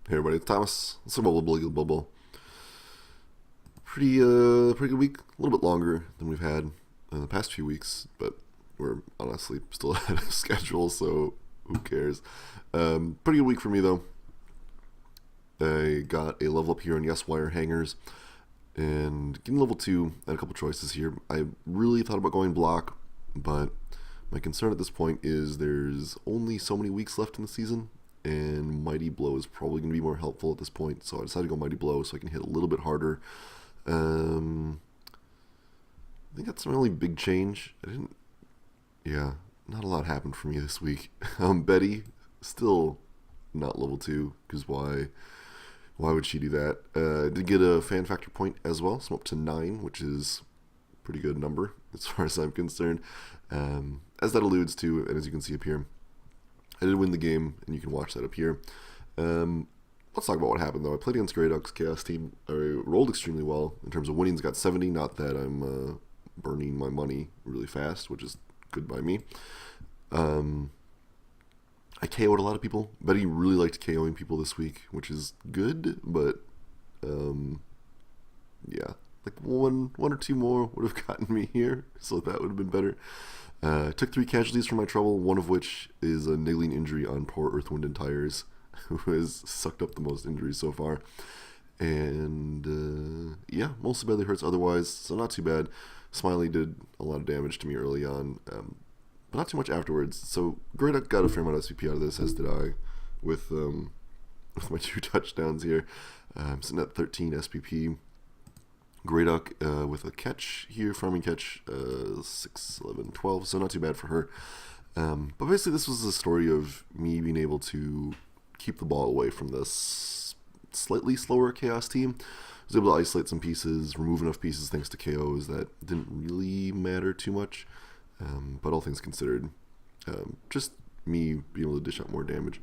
Hey everybody, it's Thomas. Let's talk about BBBLoBB. Pretty good week. A little bit longer than we've had in the past few weeks, but we're honestly still ahead of schedule, so who cares? Pretty good week for me though. I got a level up here on Yes Wire hangers, and getting level 2. I had a couple choices here. I really thought about going block, but my concern at this point is there's only so many weeks left in the season, and Mighty Blow is probably going to be more helpful at this point, so I decided to go Mighty Blow so I can hit a little bit harder. I think that's my only big change. Not a lot happened for me this week. Betty, still not level 2, because why would she do that? I did get a fan factor point as well, so I'm up to 9, which is a pretty good number as far as I'm concerned. As that alludes to, and as you can see up here, I did win the game, and you can watch that up here. Let's talk about what happened, though. I played against Grey Duck's Chaos team. I rolled extremely well in terms of winnings. Got 70, not that I'm burning my money really fast, which is good by me. I KO'd a lot of people. Betty really liked KOing people this week, which is good, but yeah, like one or two more would have gotten me here, so that would have been better. Took 3 casualties for my trouble, one of which is a niggling injury on poor Earth, Wind, and Tires, who has sucked up the most injuries so far. And yeah, mostly badly hurts otherwise, so not too bad. Smiley did a lot of damage to me early on, but not too much afterwards. So Grey Duck got a fair amount of SVP out of this, as did I, with my 2 touchdowns here. I'm sitting at 13 SPP. Grey Duck with a catch here, farming catch, 6, 11, 12, so not too bad for her. But basically this was the story of me being able to keep the ball away from this slightly slower Chaos team. I was able to isolate some pieces, remove enough pieces thanks to KOs that didn't really matter too much. But all things considered, just me being able to dish out more damage.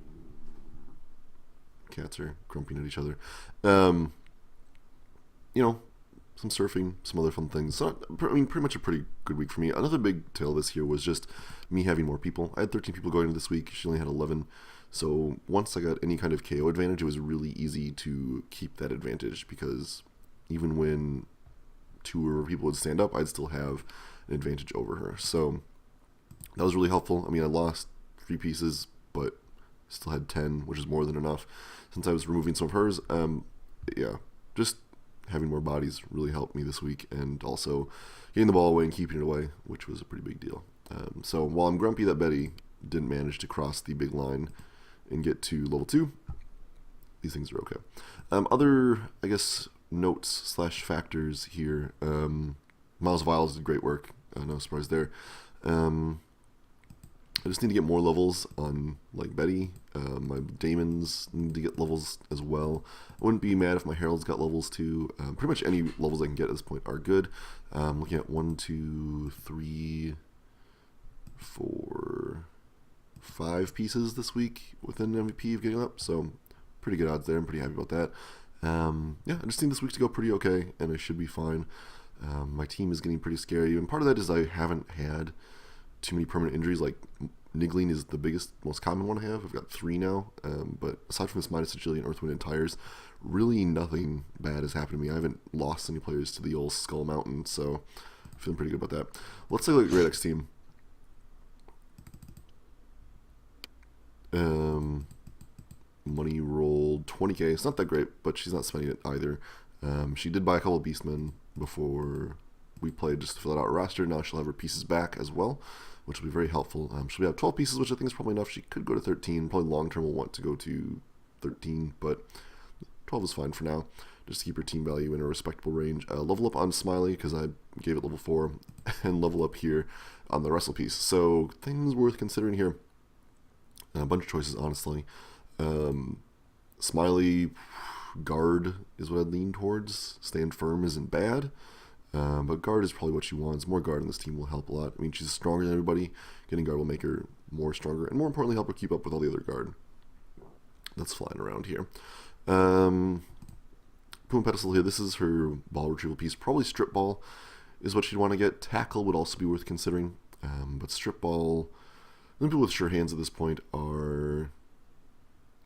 Cats are grumping at each other. Some surfing, some other fun things. So, pretty much a pretty good week for me. Another big tale this year was just me having more people. I had 13 people going into this week. She only had 11. So once I got any kind of KO advantage, it was really easy to keep that advantage, because even when 2 or more people would stand up, I'd still have an advantage over her. So that was really helpful. I mean, I lost 3 pieces, but still had 10, which is more than enough since I was removing some of hers. Yeah, just having more bodies really helped me this week, and also getting the ball away and keeping it away, which was a pretty big deal. So while I'm grumpy that Betty didn't manage to cross the big line and get to level 2, these things are okay. Other, I guess, notes / factors here. Miles Viles did great work. No surprise there. I just need to get more levels on, like, Betty. My Daemons need to get levels as well. I wouldn't be mad if my Heralds got levels too. Pretty much any levels I can get at this point are good. Looking at 1, 2, 3, 4, 5 pieces this week within MVP of getting up, so pretty good odds there. I'm pretty happy about that. Yeah, I just need this week to go pretty okay, and I should be fine. My team is getting pretty scary, and part of that is I haven't had too many permanent injuries. Like, niggling is the most common one I have. I've got 3 now, but aside from this minus Agility, Earth, Wind, and Tires, really nothing bad has happened to me. I haven't lost any players to the old Skull Mountain, so I'm feeling pretty good about that. Let's take a look at Grey Duck's team. Money rolled 20k. It's not that great, but she's not spending it either. She did buy a couple of Beastmen before we played, just to fill out our roster. Now she'll have her pieces back as well, which will be very helpful. She'll have 12 pieces, which I think is probably enough. She could go to 13. Probably long term will want to go to 13, but 12 is fine for now, just to keep her team value in a respectable range. Level up on Smiley, because I gave it level 4, and level up here on the wrestle piece. So things worth considering here. A bunch of choices, honestly. Smiley, guard is what I'd lean towards. Stand firm isn't bad, but guard is probably what she wants. More guard in this team will help a lot. I mean, she's stronger than everybody. Getting guard will make her more stronger, and more importantly, help her keep up with all the other guard that's flying around here. Puma Pedestal here, this is her ball retrieval piece. Probably strip ball is what she'd want to get. Tackle would also be worth considering, but strip ball, the people with sure hands at this point are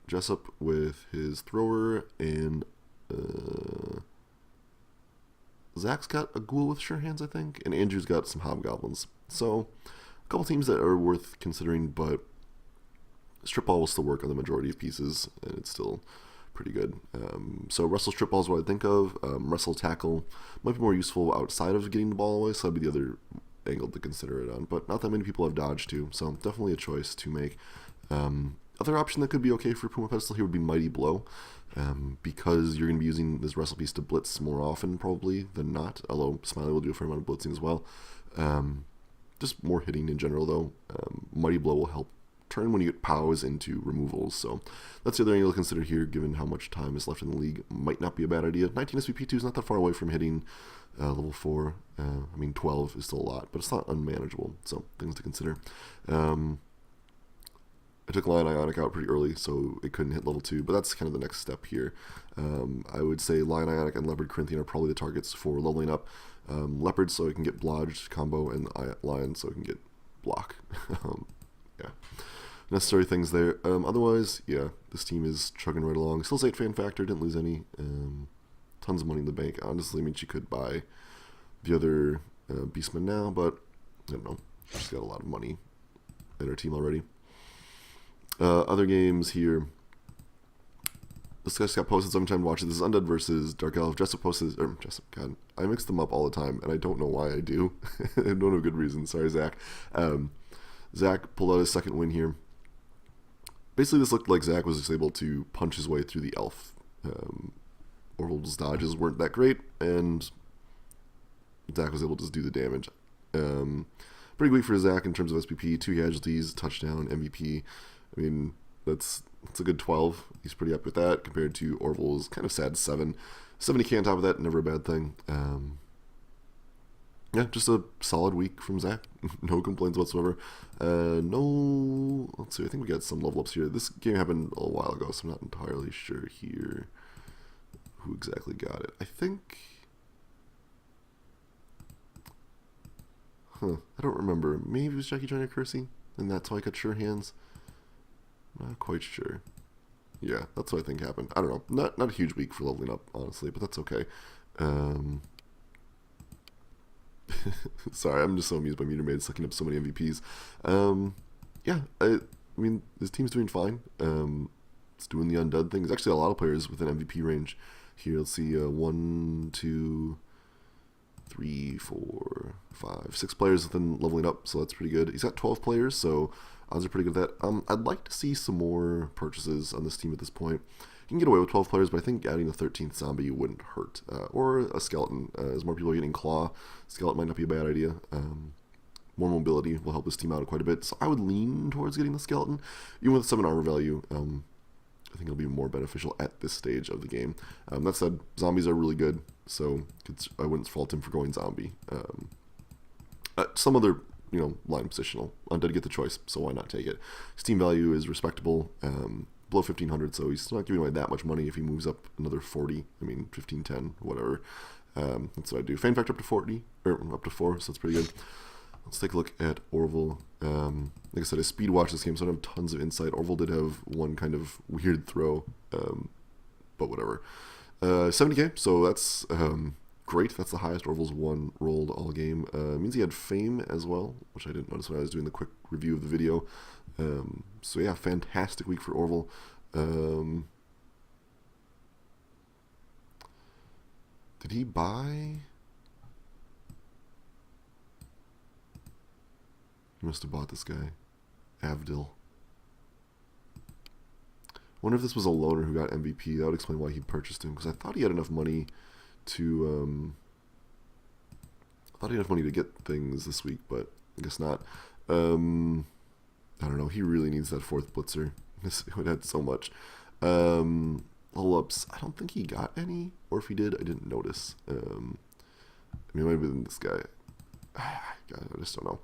Jessup with his thrower, and Zach's got a ghoul with sure hands, I think, and Andrew's got some hobgoblins. So a couple teams that are worth considering, but strip ball will still work on the majority of pieces, and it's still pretty good. So wrestle strip ball is what I think of. Wrestle tackle might be more useful outside of getting the ball away, so that'd be the other angle to consider it on. But not that many people have dodge too, so definitely a choice to make. Other option that could be okay for Puma Pedestal here would be Mighty Blow, because you're going to be using this wrestle piece to blitz more often probably than not, although Smiley will do a fair amount of blitzing as well. Just more hitting in general though. Mighty Blow will help turn when you get POWs into removals, so that's the other angle to consider here, given how much time is left in the league. Might not be a bad idea. 19 SVP2 is not that far away from hitting level 4. I mean 12 is still a lot, but it's not unmanageable, so things to consider. I took Lion Ionic out pretty early, so it couldn't hit level 2, but that's kind of the next step here. I would say Lion Ionic and Leopard Corinthian are probably the targets for leveling up. Leopard so it can get Blodged combo, and Lion so it can get Block. Yeah, necessary things there. Otherwise, yeah, this team is chugging right along. Still 8 fan factor, didn't lose any. Tons of money in the bank. Honestly, I mean, she could buy the other Beastman now, but I don't know. She's got a lot of money in her team already. Other games here. This guy's got posted sometime to watch it. This is Undead versus Dark Elf. Jessup posted, Jessup, God, I mix them up all the time, and I don't know why I do. I don't have good reason. Sorry, Zach. Zach pulled out his second win here. Basically, this looked like Zach was just able to punch his way through the elf. Orville's dodges weren't that great, and Zach was able to just do the damage. Pretty weak for Zach in terms of SPP. 2 casualties, touchdown, MVP. I mean, that's a good 12. He's pretty up with that compared to Orville's kind of sad 7. 70k on top of that, never a bad thing. Yeah, just a solid week from Zach. No complaints whatsoever. Let's see, I think we got some level ups here. This game happened a while ago, so I'm not entirely sure here who exactly got it. I think... I don't remember. Maybe it was Jackie Joyner Kersey, and that's why I got sure hands. Not quite sure. Yeah, that's what I think happened. I don't know. Not a huge week for leveling up, honestly, but that's okay. Sorry, I'm just so amused by Meter Maid sucking up so many MVPs. Yeah, I mean, this team's doing fine. It's doing the undead thing. There's actually a lot of players within MVP range here. Let's see, 1, 2, 3, 4, 5, 6 players within leveling up, so that's pretty good. He's got 12 players, so odds are pretty good at that. I'd like to see some more purchases on this team at this point. You can get away with 12 players, but I think adding a 13th zombie wouldn't hurt. Or a skeleton. As more people are getting claw, skeleton might not be a bad idea. More mobility will help this team out quite a bit. So I would lean towards getting the skeleton. Even with 7 armor value, I think it'll be more beneficial at this stage of the game. That said, zombies are really good, so I wouldn't fault him for going zombie. Some other, line positional. Undead get the choice, so why not take it? His team value is respectable. Below 1,500, so he's not giving away that much money if he moves up another 40. I mean, 15, 10, whatever. That's what I do. Fan factor up to 40, or up to 4, so that's pretty good. Let's take a look at Orville. Like I said, I speed watched this game, so I don't have tons of insight. Orville did have one kind of weird throw, but whatever. 70k, so that's great. That's the highest Orville's won rolled all game. Means he had fame as well, which I didn't notice when I was doing the quick review of the video. So yeah, fantastic week for Orville. Did he buy? He must have bought this guy, Avdil. Wonder if this was a loaner who got MVP. That would explain why he purchased him, because I thought he had enough money to get things this week, but I guess not. I don't know. He really needs that 4th blitzer. It would add so much. Level ups. I don't think he got any, or if he did, I didn't notice. I mean, it might have been this guy. God, I just don't know.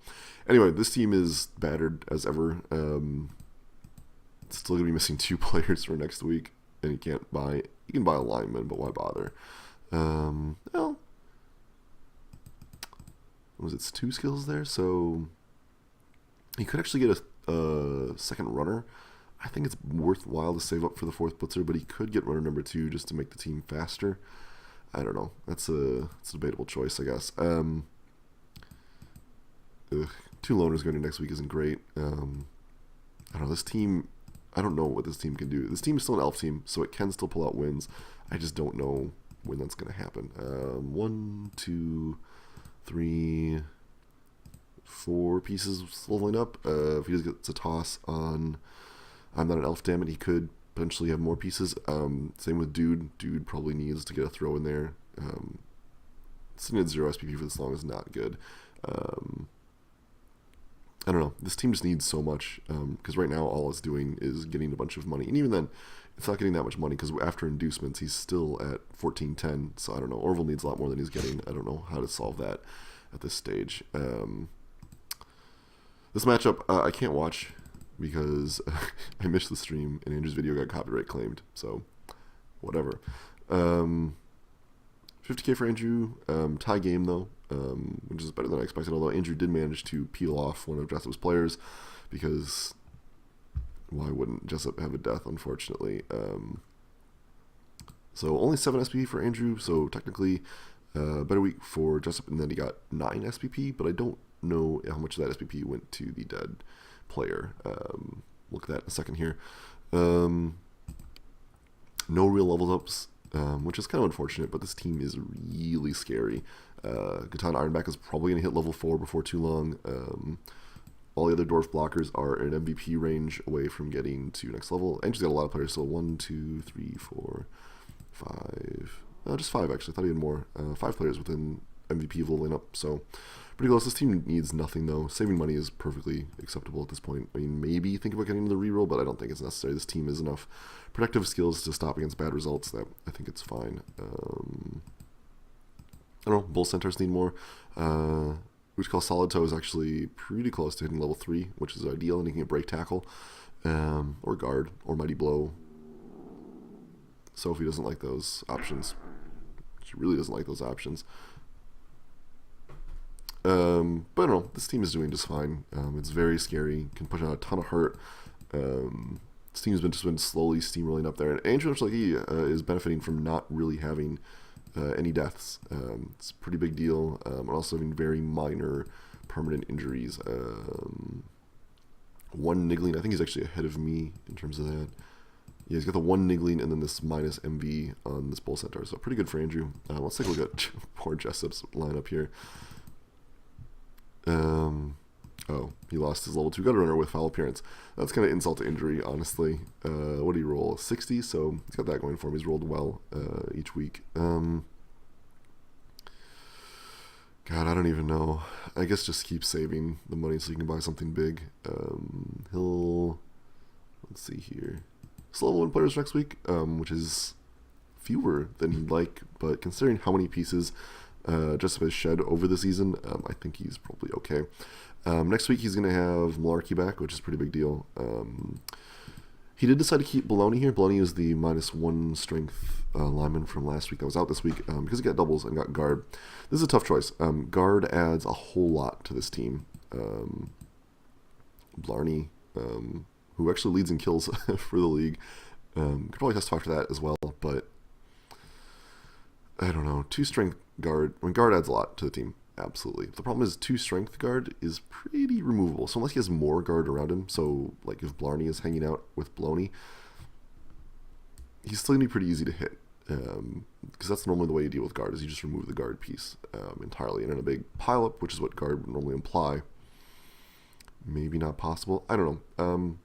Anyway, this team is battered as ever. It's still gonna be missing 2 players for next week, and you can buy a lineman, but why bother? Well, it's 2 skills there, so you could actually get a second runner. I think it's worthwhile to save up for the 4th blitzer, but he could get runner number 2 just to make the team faster. I don't know. It's a debatable choice, I guess. 2 loners going into next week isn't great. I don't know. This team, I don't know what this team can do. This team is still an elf team, so it can still pull out wins. I just don't know when that's going to happen. 1, 2, 3, 4 pieces leveling up. If he just gets a toss on I'm Not an Elf, Damn It, he could potentially have more pieces. Same with Dude. Dude probably needs to get a throw in there. Sitting at 0 SPP for this long is not good. I don't know. This team just needs so much because right now all it's doing is getting a bunch of money. And even then, it's not getting that much money because after inducements, he's still at 1410. So I don't know. Orville needs a lot more than he's getting. I don't know how to solve that at this stage. This matchup, I can't watch because I missed the stream and Andrew's video got copyright claimed. So whatever. 50k for Andrew. Tie game though. Which is better than I expected, although Andrew did manage to peel off one of Jessup's players because why wouldn't Jessup have a death, unfortunately. So only 7 SPP for Andrew, so technically better week for Jessup, and then he got 9 SPP, but I don't know how much of that SPP went to the dead player. Look at that in a second here. No real level ups, which is kind of unfortunate, but this team is really scary. Gatan Ironback is probably going to hit level 4 before too long. All the other dwarf blockers are in MVP range away from getting to next level. Andrew's got a lot of players, so 1, 2, 3, 4, 5. Just 5 actually. I thought he had more. 5 players within MVP of leveling up, so pretty close. This team needs nothing though. Saving money is perfectly acceptable at this point. I mean, maybe think about getting the reroll, but I don't think it's necessary. This team has enough protective skills to stop against bad results that I think it's fine. I don't know, Bull Centaurs need more. Which call Solid Toe is actually pretty close to hitting level 3, which is ideal, and he can get break tackle, or guard, or mighty blow. Sophie doesn't like those options. She really doesn't like those options. But I don't know, this team is doing just fine. It's very scary, can push out a ton of hurt. This team has just been slowly steamrolling up there, and Andrew, much like he is benefiting from not really having any deaths. It's a pretty big deal, and also having very minor permanent injuries. 1 niggling, I think he's actually ahead of me in terms of that. Yeah, he's got the 1 niggling and then this minus MV on this Bull Centaur, so pretty good for Andrew. Let's take a look at poor Jessup's lineup here. Oh, he lost his level 2 gutter runner with foul appearance. That's kind of insult to injury, honestly. What did he roll? 60, so he's got that going for him. He's rolled well each week. God, I don't even know. I guess just keep saving the money so you can buy something big. Let's see here. It's level 1 players next week, which is fewer than he'd like, but considering how many pieces Jessup has shed over the season, I think he's probably okay. Next week he's going to have Malarkey back, which is a pretty big deal. He did decide to keep Baloney here. Baloney is the -1 strength lineman from last week that was out this week because he got doubles and got guard. This is a tough choice. Guard adds a whole lot to this team. Blarney, who actually leads in kills for the league, could probably testify for that as well, but I don't know. 2 strength guard, I mean, guard adds a lot to the team. Absolutely. The problem is 2 strength guard is pretty removable. So unless he has more guard around him, so like if Blarney is hanging out with Bloney, he's still going to be pretty easy to hit. Because that's normally the way you deal with guard, is you just remove the guard piece entirely. And in a big pileup, which is what guard would normally imply, maybe not possible. I don't know.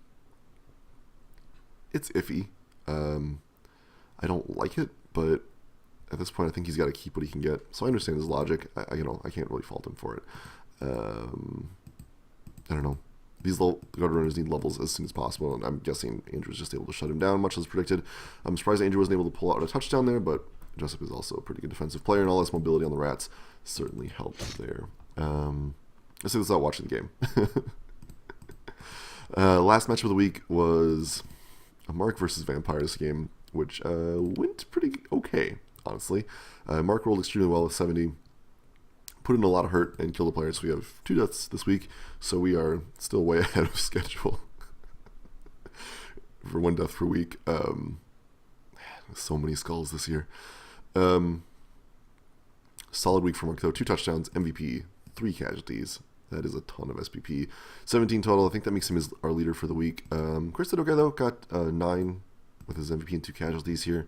It's iffy. I don't like it, but at this point, I think he's got to keep what he can get. So I understand his logic. I can't really fault him for it. I don't know. These guard runners need levels as soon as possible, and I'm guessing Andrew was just able to shut him down, much as predicted. I'm surprised Andrew wasn't able to pull out a touchdown there, but Jessup is also a pretty good defensive player, and all this mobility on the Rats certainly helped there. Let's see this out watching the game. Last match of the week was a Mark versus Vampires game, which went pretty okay. Honestly, Mark rolled extremely well with 70, put in a lot of hurt and killed the players. So we have 2 deaths this week, so we are still way ahead of schedule. for 1 death per week. So many skulls this year. Solid week for Mark though. 2 touchdowns, MVP, 3 casualties. That is a ton of SPP. 17 total. I think that makes him our leader for the week. Chris did okay though. Got 9 with his MVP and 2 casualties here.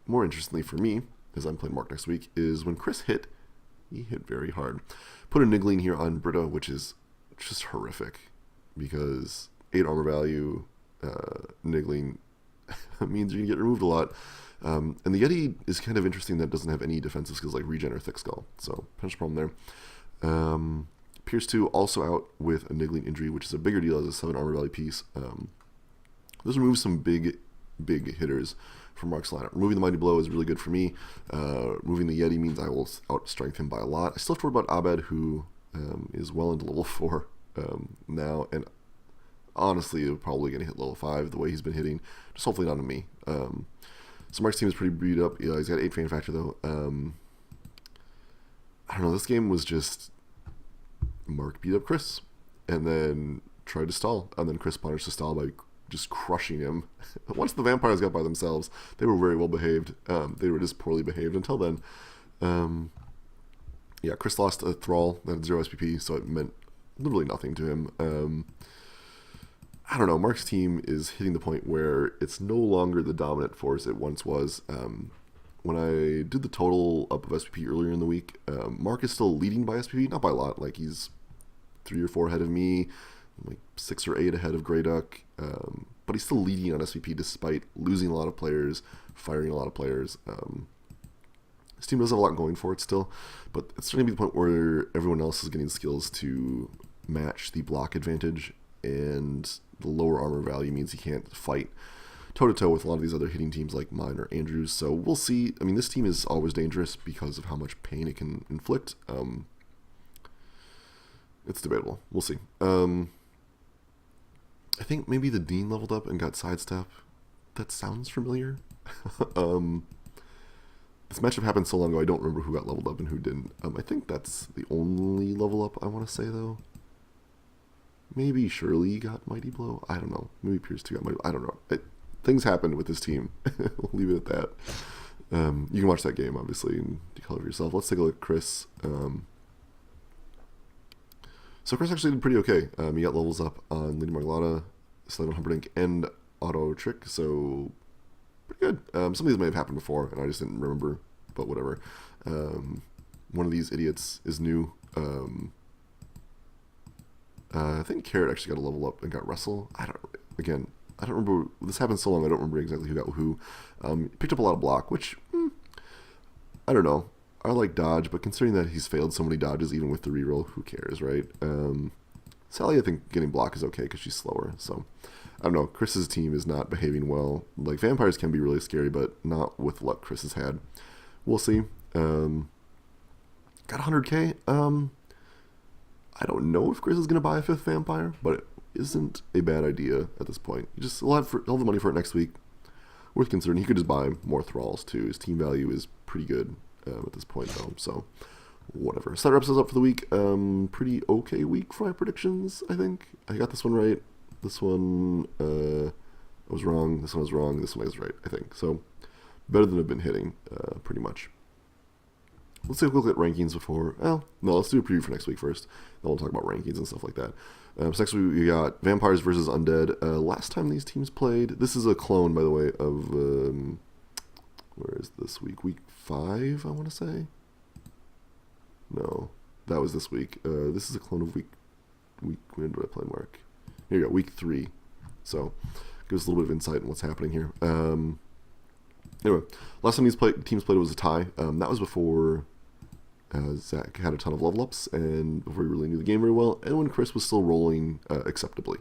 More interestingly for me, as I'm playing Mark next week, is when Chris hit, he hit very hard. Put a niggling here on Britta, which is just horrific because 8 armor value, niggling means you can get removed a lot. And the Yeti is kind of interesting that it doesn't have any defensive skills like regen or thick skull. So, potential problem there. Pierce 2 also out with a niggling injury, which is a bigger deal as a 7 armor value piece. This removes some big hitters from Mark's lineup. Removing the Mighty Blow is really good for me. Removing the Yeti means I will outstrength him by a lot. I still have to worry about Abed, who is well into level 4 now, and honestly, probably going to hit level 5 the way he's been hitting. Just hopefully not on me. So Mark's team is pretty beat up. He's got 8 fan factor though. I don't know. This game was just Mark beat up Chris, and then tried to stall, and then Chris punished the stall by just crushing him. Once the vampires got by themselves, they were very well behaved. They were just poorly behaved until then. Yeah, Chris lost a thrall that had 0 SPP, so it meant literally nothing to him. I don't know, Mark's team is hitting the point where it's no longer the dominant force it once was. When I did the total up of SPP earlier in the week, Mark is still leading by SPP, not by a lot. Like, he's 3 or 4 ahead of me, like 6 or 8 ahead of Grey Duck, but he's still leading on SPP despite losing a lot of players, firing a lot of players. His team does have a lot going for it still, but it's starting to be the point where everyone else is getting skills to match the block advantage, and the lower armor value means he can't fight toe-to-toe with a lot of these other hitting teams like mine or Andrews. So we'll see. I mean, this team is always dangerous because of how much pain it can inflict. It's debatable. We'll see. I think maybe the Dean leveled up and got sidestep. That sounds familiar. This matchup happened so long ago, I don't remember who got leveled up and who didn't. I think that's the only level up I want to say, though. Maybe Shirley got Mighty Blow. I don't know. Maybe Pierce 2 got Mighty Blow. I don't know. Things happened with this team. We'll leave it at that. You can watch that game, obviously, and decolor for yourself. Let's take a look at Chris. So Chris actually did pretty okay. He got levels up on Lady Marglotta, Slave on Humperdinck, and Auto Trick, so pretty good. Some of these may have happened before, and I just didn't remember, but whatever. One of these idiots is new. I think Carrot actually got a level up and got Wrestle. I don't remember. This happened so long, I don't remember exactly who got who. Picked up a lot of block, which, I don't know. I like dodge, but considering that he's failed so many dodges, even with the reroll, who cares, right? Sally, I think getting block is okay because she's slower. So, I don't know. Chris's team is not behaving well. Like, vampires can be really scary, but not with luck Chris has had. We'll see. Got 100k. I don't know if Chris is going to buy a 5th vampire, but it isn't a bad idea at this point. He'll have the money for it next week. Worth considering. He could just buy more thralls, too. His team value is pretty good at this point, though, so whatever. So that wraps us up for the week. Pretty okay week for my predictions, I think. I got this one right. This one I was wrong. This one I was wrong. This one I was right, I think. So better than I've been hitting, pretty much. Let's take a look at rankings before. Well, no, let's do a preview for next week first. Then we'll talk about rankings and stuff like that. So next week we got Vampires versus Undead. Last time these teams played, this is a clone, by the way, of where is this week? Week 5, I want to say. No, that was this week. This is a clone of week. When did I play Mark? Here you go, week 3. So gives us a little bit of insight on what's happening here. Anyway, last time these teams played was a tie. That was before Zach had a ton of level ups and before he really knew the game very well, and when Chris was still rolling acceptably.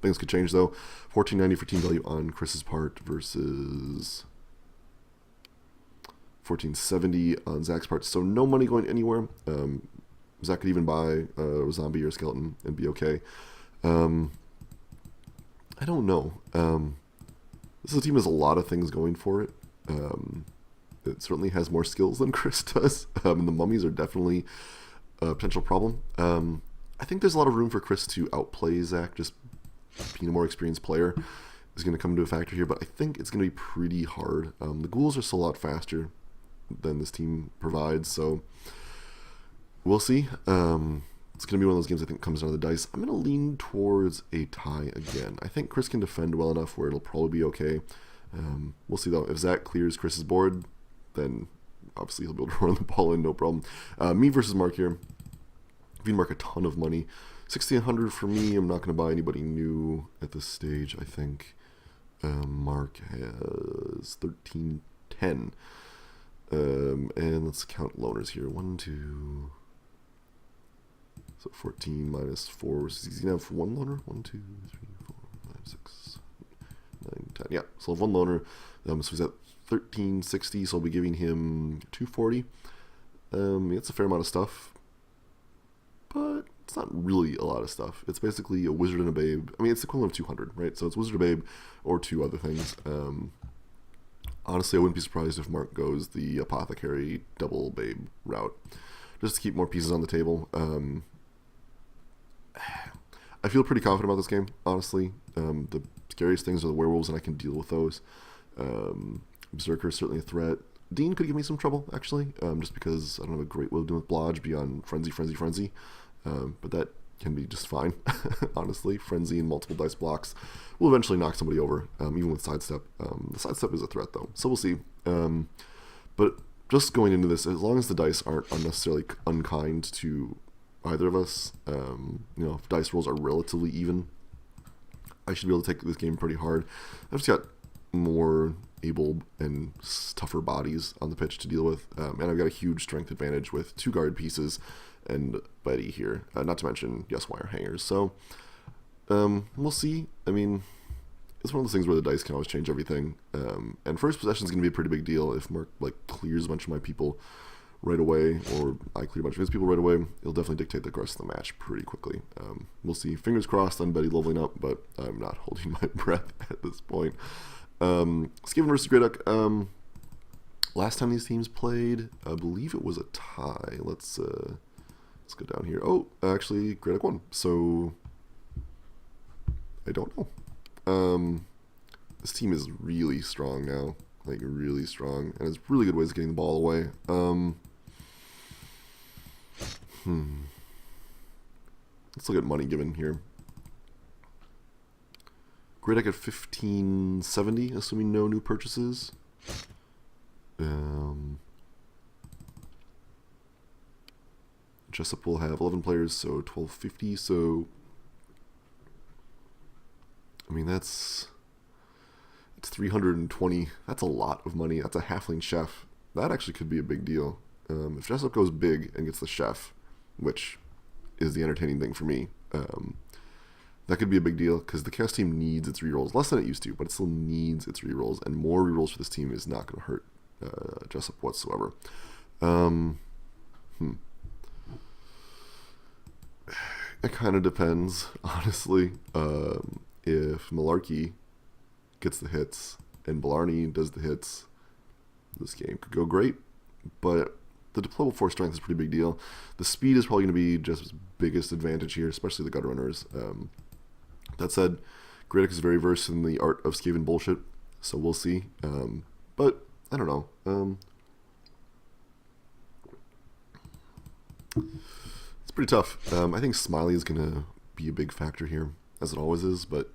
Things could change though. 1490 for team value on Chris's part versus 1470 on Zach's part. So no money going anywhere. Zach could even buy a zombie or a skeleton and be okay. I don't know. This is a team that has a lot of things going for it. It certainly has more skills than Chris does. And the mummies are definitely a potential problem. I think there's a lot of room for Chris to outplay Zach just being a more experienced player is going to come into a factor here, but I think it's going to be pretty hard. The ghouls are still a lot faster than this team provides, so we'll see. It's going to be one of those games I think comes down to the dice. I'm going to lean towards a tie again. I think Chris can defend well enough where it'll probably be okay. We'll see, though. If Zach clears Chris's board, then obviously he'll be able to run the ball in, no problem. Me versus Mark here. Feed Mark a ton of money. 1,600 for me. I'm not going to buy anybody new at this stage, I think. Mark has 1,310. And let's count loaners here. 1, 2... So 14 minus 4. So he's going to have one loaner. 1, 2, 3, 4, 5, 6, 9, 10. Yeah, so I'll have one loaner. So he's at 1,360. So I'll be giving him 240. It's a fair amount of stuff, but it's not really a lot of stuff. It's basically a wizard and a babe. I mean, it's the equivalent of 200, right? So it's wizard, a babe, or 2 other things. Honestly, I wouldn't be surprised if Mark goes the apothecary double babe route, just to keep more pieces on the table. I feel pretty confident about this game, honestly. The scariest things are the werewolves, and I can deal with those. Berserker is certainly a threat. Dean could give me some trouble, actually, just because I don't have a great way of doing with Blodge beyond Frenzy. But that can be just fine, honestly. Frenzy and multiple dice blocks will eventually knock somebody over, even with Sidestep. The Sidestep is a threat, though, so we'll see. But just going into this, as long as the dice aren't unnecessarily unkind to either of us, if dice rolls are relatively even, I should be able to take this game pretty hard. I've just got more able and tougher bodies on the pitch to deal with, and I've got a huge strength advantage with 2 guard pieces and Betty here, not to mention wire hangers. So we'll see. I mean, it's one of those things where the dice can always change everything, and first possession is going to be a pretty big deal. If Mark clears a bunch of my people right away, or I clear a bunch of his people right away, it'll definitely dictate the rest of the match pretty quickly. We'll see. Fingers crossed on Betty leveling up, but I'm not holding my breath at this point. Skaven versus Grey Duck. Last time these teams played, I believe it was a tie. Let's go down here. Oh, actually, Grey Duck won. So I don't know. This team is really strong now, really strong, and it's really good ways of getting the ball away. Let's look at money given here. Grey Duck at 1,570, assuming no new purchases. Jessup will have 11 players, so 1,250. So, I mean, it's 320. That's a lot of money. That's a halfling chef. That actually could be a big deal. If Jessup goes big and gets the chef, which is the entertaining thing for me, that could be a big deal, because the Chaos team needs its rerolls. Less than it used to, but it still needs its rerolls, and more rerolls for this team is not going to hurt Jessup whatsoever. It kind of depends, honestly. If Malarkey gets the hits and Blarney does the hits, this game could go great, but the deployable force strength is a pretty big deal. The speed is probably going to be Jessup's biggest advantage here, especially the gut runners. That said, Grey Duck is very versed in the art of Skaven bullshit, so we'll see. But I don't know. It's pretty tough. I think Smiley is going to be a big factor here, as it always is, but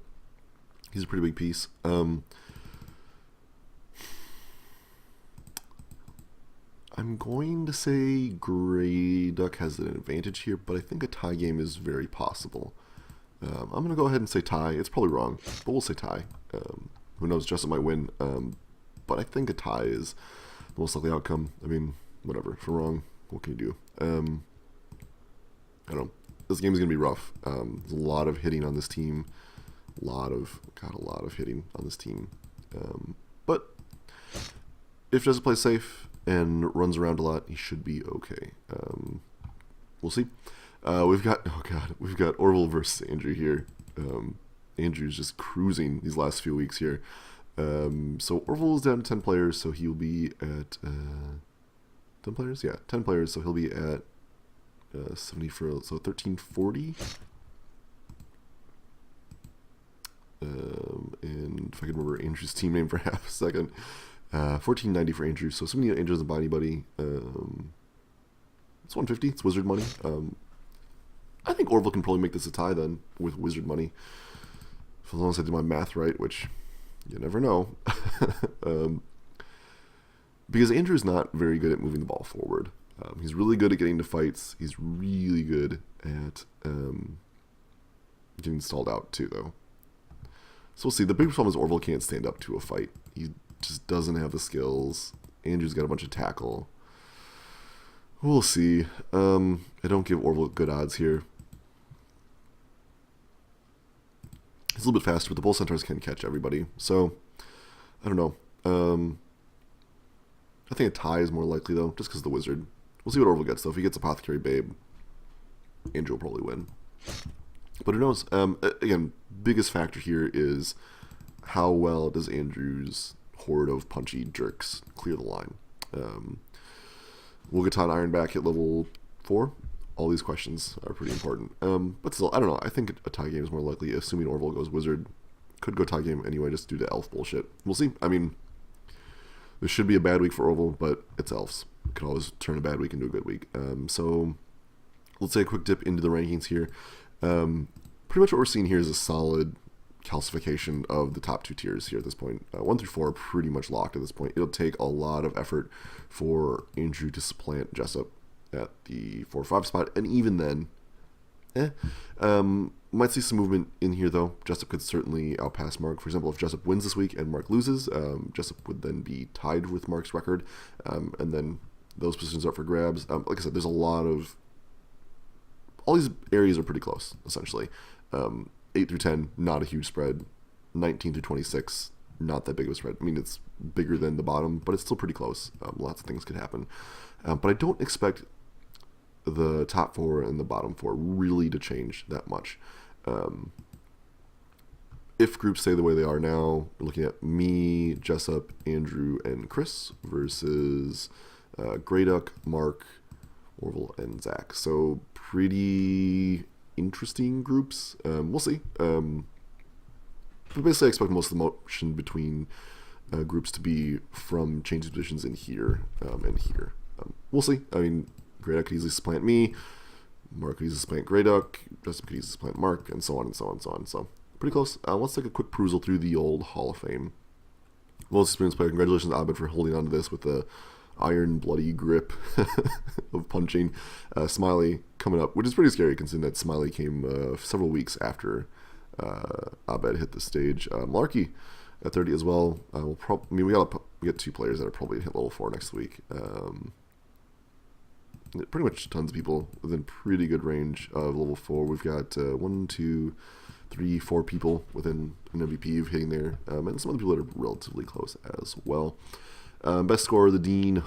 he's a pretty big piece. I'm going to say Grey Duck has an advantage here, but I think a tie game is very possible. I'm going to go ahead and say tie. It's probably wrong, but we'll say tie. Who knows, Jessup might win, but I think a tie is the most likely outcome. I mean, whatever. If we're wrong, what can you do? I don't know. This game is going to be rough. There's a lot of hitting on this team. A lot of hitting on this team. But if Jessup plays safe and runs around a lot, he should be okay. We'll see. We've got Orville versus Andrew here. Andrew's just cruising these last few weeks here. So Orville is down to 10 players, so he'll be at 10 players. Yeah, 10 players, so he'll be at 70 for 1340. And if I can remember Andrew's team name for half a second, 1490 for Andrew. So assuming Andrew doesn't buy anybody, it's 150. It's wizard money. I think Orville can probably make this a tie then with wizard money, as long as I do my math right, which you never know. Because Andrew's not very good at moving the ball forward. He's really good at getting to fights. He's really good at getting stalled out too, though. So we'll see. The big problem is Orville can't stand up to a fight. He just doesn't have the skills. Andrew's got a bunch of tackle. We'll see. I don't give Orville good odds here. He's a little bit faster, but the Bull Centaurs can catch everybody. So, I don't know. I think a tie is more likely, though, just because of the wizard. We'll see what Orville gets, though. If he gets Apothecary Babe, Andrew will probably win. But who knows? Again, biggest factor here is how well does Andrew's horde of punchy jerks clear the line. Will Gatan Ironback hit level 4? All these questions are pretty important. But still, I don't know. I think a tie game is more likely, assuming Orville goes wizard. Could go tie game anyway, just due to elf bullshit. We'll see. I mean, this should be a bad week for Orville, but it's elves. You can always turn a bad week into a good week. So let's take a quick dip into the rankings here. Pretty much what we're seeing here is a solid calcification of the top two tiers here at this point. 1 through 4 are pretty much locked at this point. It'll take a lot of effort for Andrew to supplant Jessup at the 4-5 spot, and even then, might see some movement in here though. Jessup could certainly outpass Mark. For example, if Jessup wins this week and Mark loses, Jessup would then be tied with Mark's record, and then those positions are up for grabs. Like I said, there's a lot of, all these areas are pretty close, essentially. 8 through 10, not a huge spread. 19 through 26, not that big of a spread. I mean, it's bigger than the bottom, but it's still pretty close. Lots of things could happen. But I don't expect the top 4 and the bottom 4 really to change that much. If groups stay the way they are now, we're looking at me, Jessup, Andrew, and Chris versus Greyduck, Mark, Orville, and Zach. So pretty interesting groups. We'll see. But basically, I expect most of the motion between groups to be from changing positions in here and here. We'll see. I mean, Greyduck could easily supplant me. Mark could easily supplant Greyduck. Jessup could easily supplant Mark, and so on and so on and so on. So pretty close. Let's take a quick perusal through the old Hall of Fame. Most experienced player. Congratulations, Abed, for holding on to this with the iron bloody grip of punching. Smiley coming up, which is pretty scary considering that Smiley came several weeks after Abed hit the stage. Larky at 30 as well. We got 2 players that are probably hit level 4 next week. Pretty much tons of people within pretty good range of level 4. We've got 1, 2, 3, 4 people within an MVP of hitting there, and some other people that are relatively close as well. Best scorer, the Dean,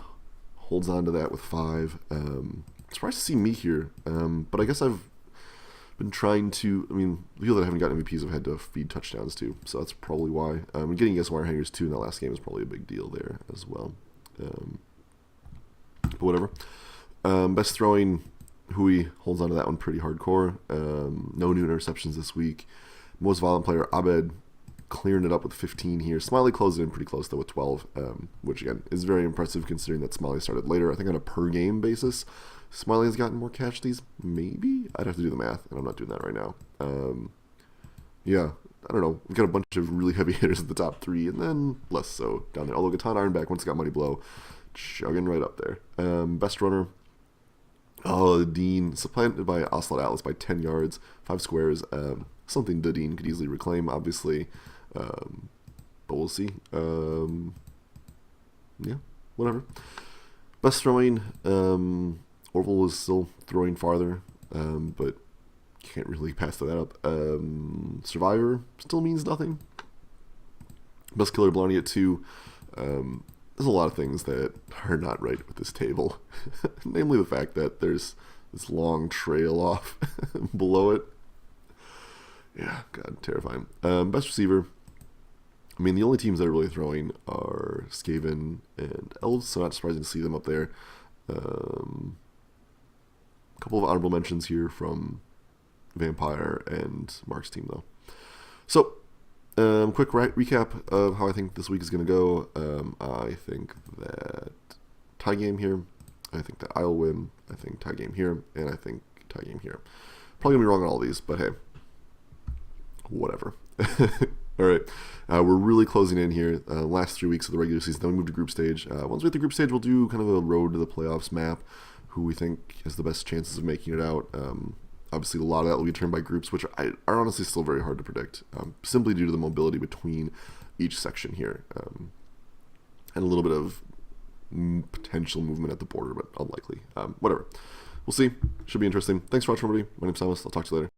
holds on to that with 5. Surprised to see me here, but I guess I've been trying to, the people that haven't gotten MVPs have had to feed touchdowns too, so that's probably why. And getting guess wire hangers too in that last game is probably a big deal there as well. But whatever. Best throwing, Hui holds on to that one pretty hardcore. No new interceptions this week. Most violent player, Abed, clearing it up with 15 here. Smiley closed it in pretty close though with 12, which again is very impressive considering that Smiley started later. I think on a per game basis, Smiley has gotten more casualties. Maybe? I'd have to do the math, and I'm not doing that right now. Yeah, I don't know. We've got a bunch of really heavy hitters at the top 3, and then less so down there. Although Gatan Ironback, once it got Money Blow, chugging right up there. Best runner, the Dean, supplanted by Ocelot Atlas by 10 yards, 5 squares. Something the Dean could easily reclaim, obviously. But we'll see. Yeah, whatever. Best throwing, Orville is still throwing farther, but can't really pass that up. Survivor still means nothing. Best killer, Blarney at 2. There's a lot of things that are not right with this table. Namely the fact that there's this long trail off below it. Yeah, God, terrifying. Best receiver. The only teams that are really throwing are Skaven and Elves, so not surprising to see them up there. A couple of honorable mentions here from Vampire and Mark's team, though. So, Quick recap of how I think this week is going to go. I think that tie game here. I think that I'll win. I think tie game here. And I think tie game here. Probably going to be wrong on all these, but hey. Whatever. All right. We're really closing in here. Last 3 weeks of the regular season. Then we move to group stage. Once we hit the group stage, we'll do kind of a road to the playoffs map. Who we think has the best chances of making it out. Obviously, a lot of that will be determined by groups, which are honestly still very hard to predict, simply due to the mobility between each section here, and a little bit of potential movement at the border, but unlikely. Whatever. We'll see. Should be interesting. Thanks for watching, everybody. My name's Thomas. I'll talk to you later.